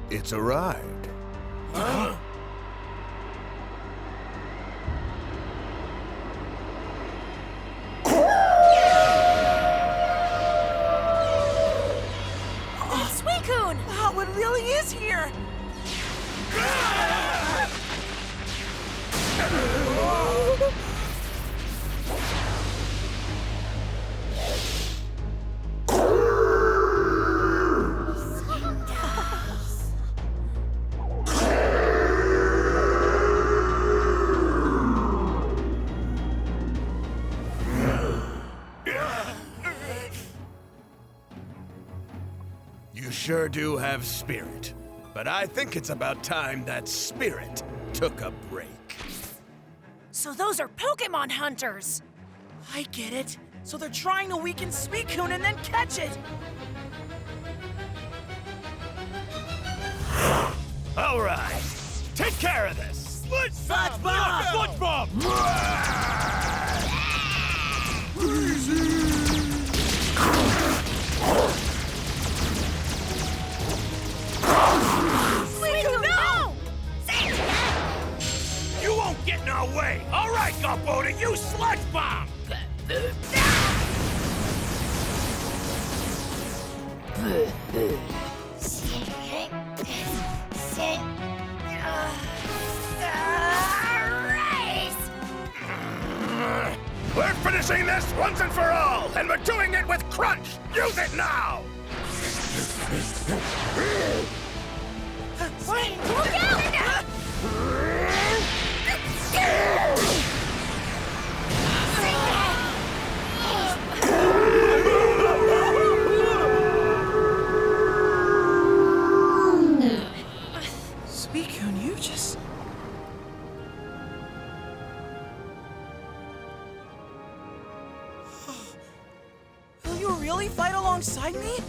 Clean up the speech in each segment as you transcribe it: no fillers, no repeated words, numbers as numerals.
It's arrived. Huh? Suicune! Wow, it really is here! You sure do have spirit. But I think it's about time that spirit took a break. So those are Pokemon hunters! I get it. So they're trying to weaken Suicune and then catch it! All right, take care of this. Sludge Bomb! Sludge Bomb! Suicune, no! You won't get in our way! All right, Gumboda, use Sludge Bomb! We're finishing this once and for all, and we're doing it with Crunch. Use it now. Look out! Suicune, you just... Will you really fight alongside me?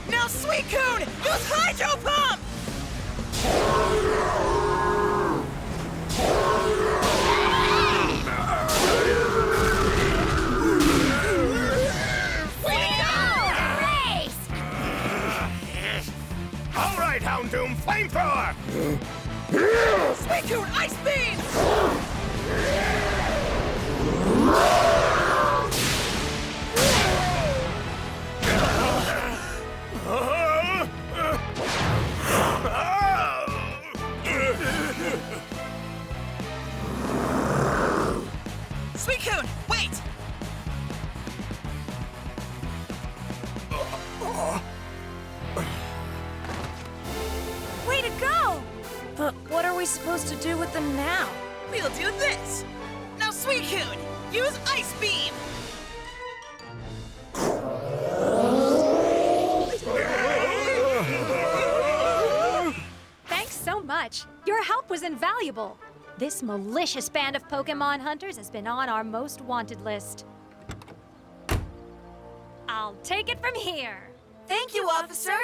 Now, Suicune, use Hydro Pump! All right, Houndoom, flamethrower. Suicune, Ice Beam! Suicune, wait! Way to go! But what are we supposed to do with them now? We'll do this! Now, Suicune, use Ice Beam! Thanks so much. Your help was invaluable. This malicious band of Pokemon hunters has been on our most wanted list. I'll take it from here. Thank you, officer!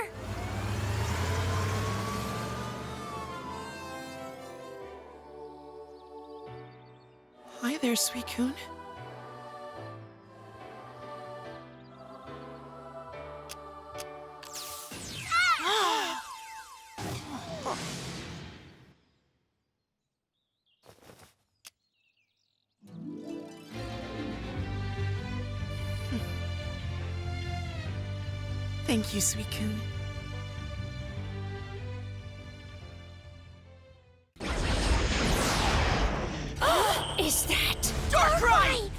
Hi there, Suicune. Thank you, Suicune. Is that... Darkrai!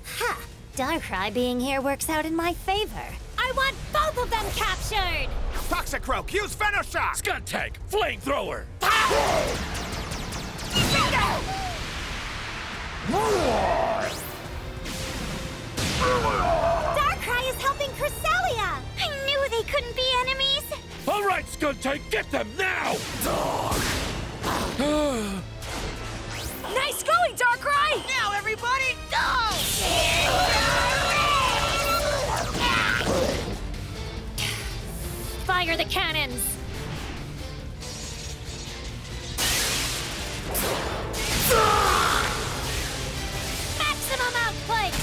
Ha! Darkrai being here works out in my favor. I want both of them captured! Toxicroak, use Venoshock. Skuntank, Flamethrower! Darkrai is helping Cresselia! I knew they couldn't be enemies! All right, Skuntank, get them now! Nice going, Darkrai! Now, everybody, go! Fire the cannons! Maximum output!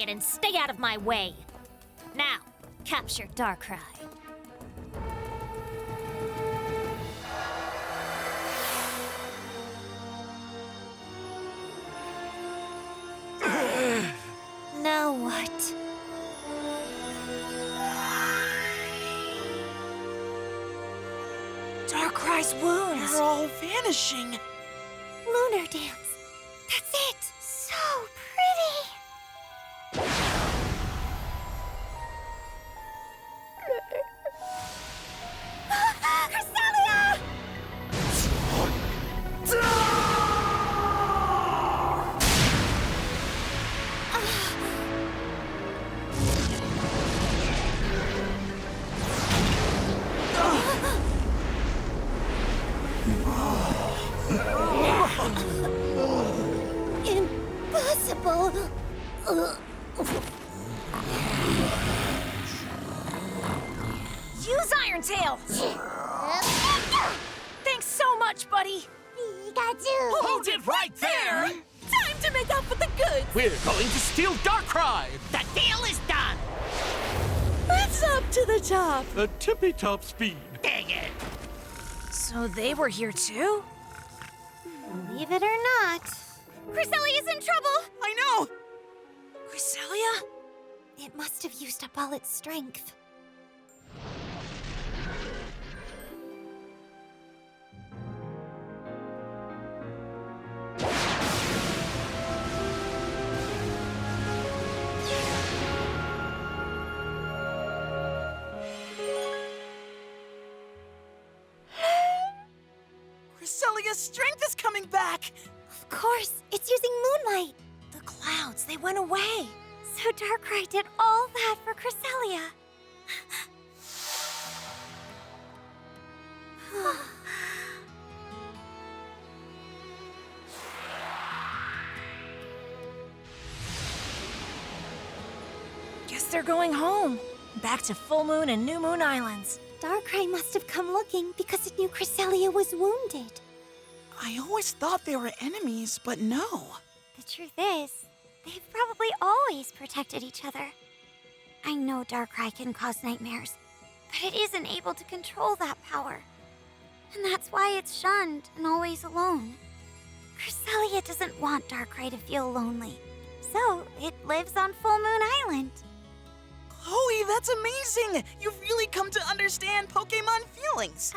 quiet and stay out of my way. Now, capture Darkrai. Now what? Darkrai's wounds are all vanishing. Lunar dance. That's it. So pretty. Cresselia! Impossible! Use Iron Tail! Thanks so much, buddy! Pikachu! Hold it right there! Time to make up for the goods! We're going to steal Darkrai! The deal is done! It's up to the top! The tippy-top speed. Dang it! So they were here too? Believe it or not, Cresselia's in trouble! I know! Cresselia? It must have used up all its strength. Cresselia's strength is coming back! Of course, it's using moonlight. The clouds, they went away. So Darkrai did all that for Cresselia. Guess they're going home. Back to Full Moon and New Moon Islands. Darkrai must have come looking because it knew Cresselia was wounded. I always thought they were enemies, but no. The truth is, they've probably always protected each other. I know Darkrai can cause nightmares, but it isn't able to control that power. And that's why it's shunned and always alone. Cresselia doesn't want Darkrai to feel lonely, so it lives on Full Moon Island. Chloe, that's amazing! You've really come to understand Pokemon feelings.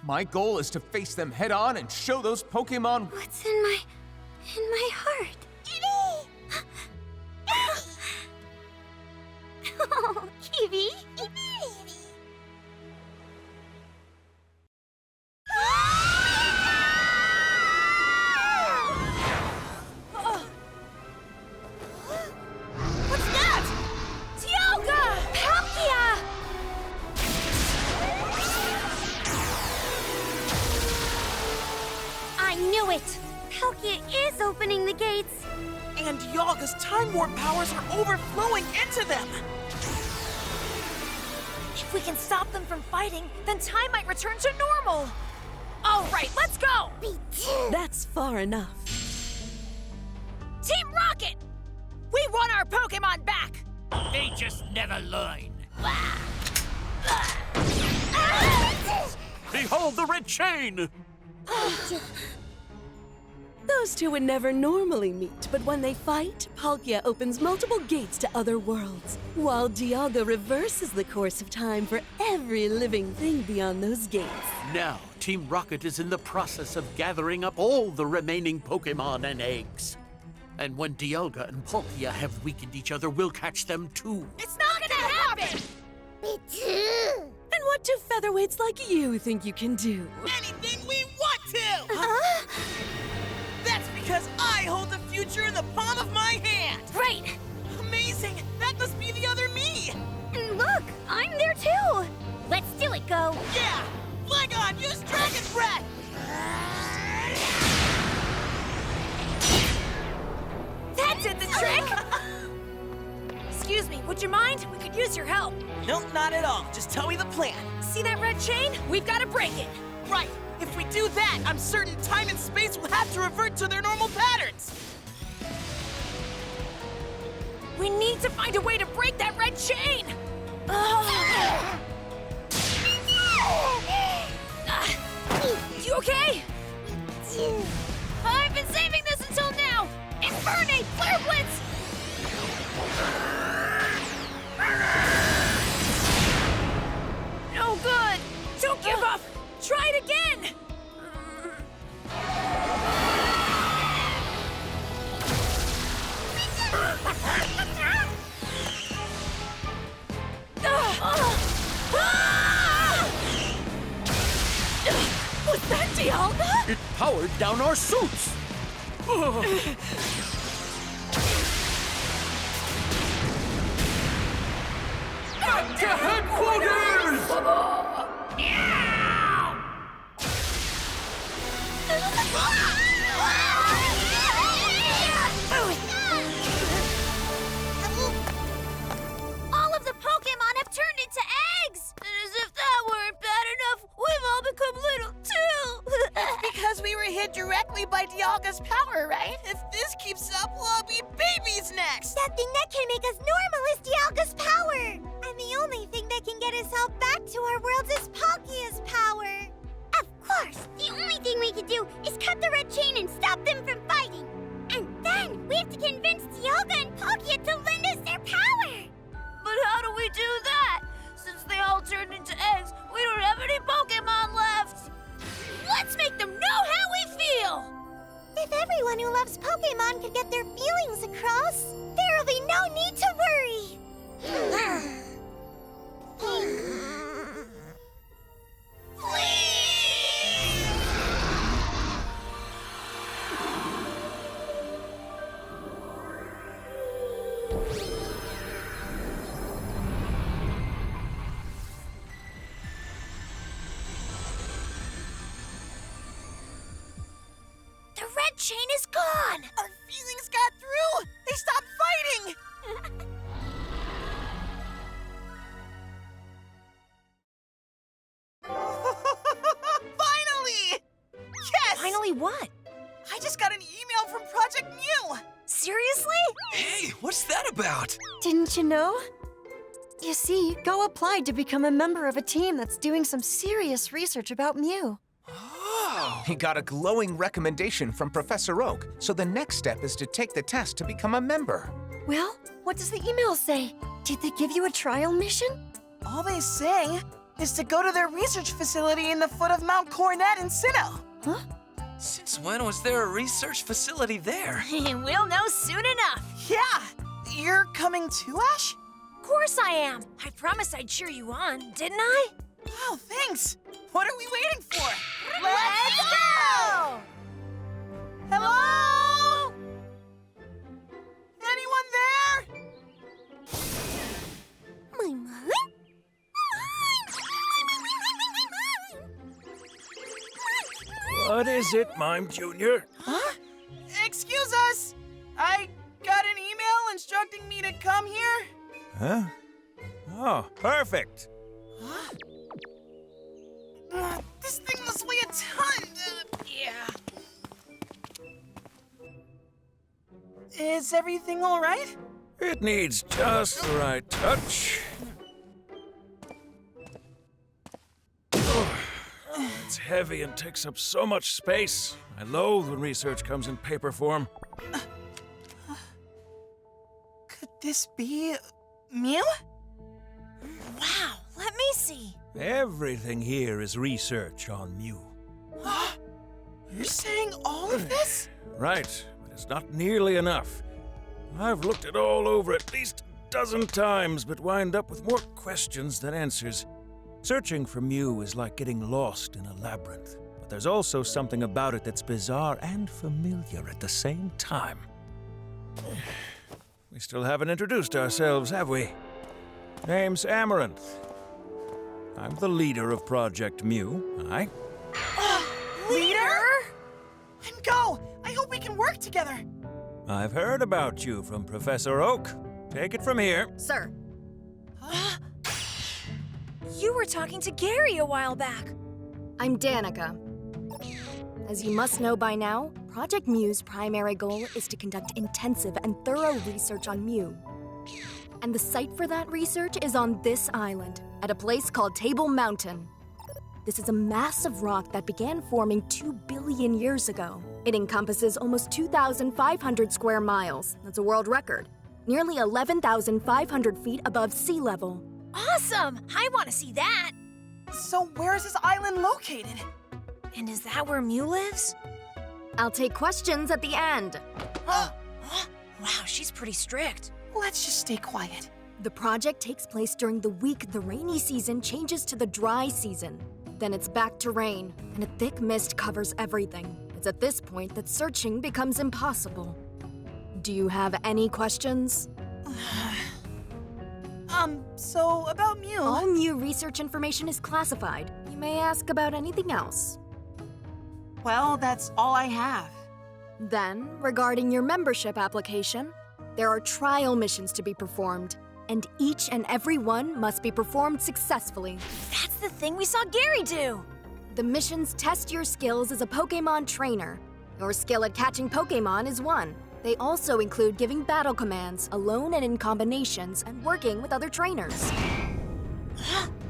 My goal is to face them head on and show those Pokemon. What's in my heart? Oh, Kiwi! What's that? Dialga! Palkia! I knew it! Palkia is opening the gates! And Dialga's Time Warp powers are overflowing into them! If we can stop them from fighting, then time might return to normal. All right, let's go! That's far enough. Team Rocket! We want our Pokemon back! They just never learn. Behold the red chain! Those two would never normally meet, but when they fight, Palkia opens multiple gates to other worlds, while Dialga reverses the course of time for every living thing beyond those gates. Now, Team Rocket is in the process of gathering up all the remaining Pokemon and eggs. And when Dialga and Palkia have weakened each other, we'll catch them too. It's not gonna happen! And what do featherweights like you think you can do? Anything we want to! That's because I hold the future in the palm of my hand! Right! Amazing! That must be the other me! And look, I'm there too! Let's do it, Go! Yeah! Flygon, use Dragon Breath! That's it, the trick! Excuse me, would you mind? We could use your help. Nope, not at all. Just tell me the plan. See that red chain? We've got to break it. Right. If we do that, I'm certain time and space will have to revert to their normal patterns. We need to find a way to break that red chain! You okay? I've been saving this until now! Infernape! Flare Blitz! No good! Don't give up! Try it again! Was that Dialga? It powered down our suits! Back to headquarters! All of the Pokemon have turned into eggs! And as if that weren't bad enough, we've all become little too! Because we were hit directly by Dialga's power, right? If this keeps up, we'll all be babies next! That thing that can make us normal is Dialga's power! And the only thing that can get us all back to our worlds is Palkia's power! Of course! The only thing we can do is cut the red chain and stop them from fighting! And then we have to convince Dialga and Palkia to lend us their power! But how do we do that? Since they all turned into eggs, we don't have any Pokemon left! Let's make them know how we feel! If everyone who loves Pokemon could get their feelings across, there'll be no need to worry! The red chain is gone! Our feelings got through! They stopped fighting! Finally! Yes! Finally what? I just got an email from Project Mew! Seriously? Hey, what's that about? Didn't you know? You see, Go applied to become a member of a team that's doing some serious research about Mew. Oh! He got a glowing recommendation from Professor Oak, so the next step is to take the test to become a member. Well, what does the email say? Did they give you a trial mission? All they say is to go to their research facility in the foot of Mount Coronet in Sinnoh. Huh? Since when was there a research facility there? We'll know soon enough. Yeah! You're coming too, Ash? Of course I am. I promised I'd cheer you on, didn't I? Wow, thanks! What are we waiting for? Let's go! Hello? Anyone there? My mom? What is it, Mime Jr.? Huh? Excuse us! I got an email instructing me to come here. Huh? Oh, perfect. Huh? This thing must weigh a ton. Yeah. Is everything all right? It needs just the right touch. It's heavy and takes up so much space. I loathe when research comes in paper form. Could this be Mew? Wow, let me see. Everything here is research on Mew. You're saying all of this? Right, but it's not nearly enough. I've looked it all over at least a dozen times, but wind up with more questions than answers. Searching for Mew is like getting lost in a labyrinth, but there's also something about it that's bizarre and familiar at the same time. We still haven't introduced ourselves, have we? Name's Amaranth. I'm the leader of Project Mew. Aye? Leader? And Go! I hope we can work together. I've heard about you from Professor Oak. Take it from here. Sir. You were talking to Gary a while back. I'm Danica. As you must know by now, Project Mew's primary goal is to conduct intensive and thorough research on Mew. And the site for that research is on this island, at a place called Table Mountain. This is a massive rock that began forming 2 billion years ago. It encompasses almost 2,500 square miles. That's a world record. Nearly 11,500 feet above sea level. Awesome! I want to see that. So where is this island located? And is that where Mew lives? I'll take questions at the end. Wow, she's pretty strict. Let's just stay quiet. The project takes place during the week the rainy season changes to the dry season. Then it's back to rain, and a thick mist covers everything. It's at this point that searching becomes impossible. Do you have any questions? So about Mew. All Mew research information is classified. You may ask about anything else. Well, that's all I have. Then, regarding your membership application, there are trial missions to be performed, and each and every one must be performed successfully. That's the thing we saw Gary do. The missions test your skills as a Pokémon trainer. Your skill at catching Pokémon is one. They also include giving battle commands, alone and in combinations, and working with other trainers.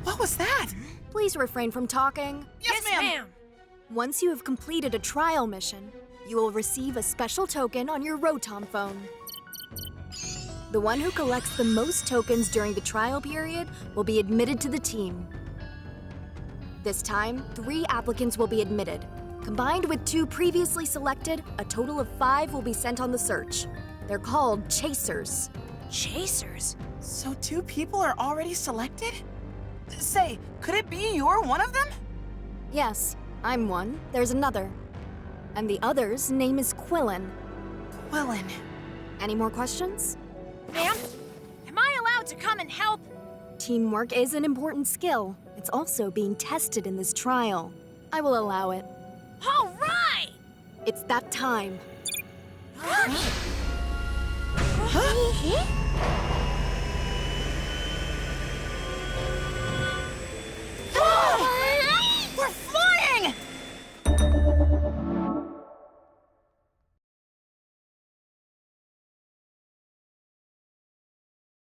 What was that? Please refrain from talking. Yes, ma'am. Once you have completed a trial mission, you will receive a special token on your Rotom phone. The one who collects the most tokens during the trial period will be admitted to the team. This time, 3 applicants will be admitted. Combined with 2 previously selected, a total of 5 will be sent on the search. They're called Chasers. Chasers? So 2 people are already selected? Say, could it be you're one of them? Yes, I'm one. There's another. And the other's name is Quillen. Quillen. Any more questions? Ma'am, am I allowed to come and help? Teamwork is an important skill. It's also being tested in this trial. I will allow it. All right! It's that time.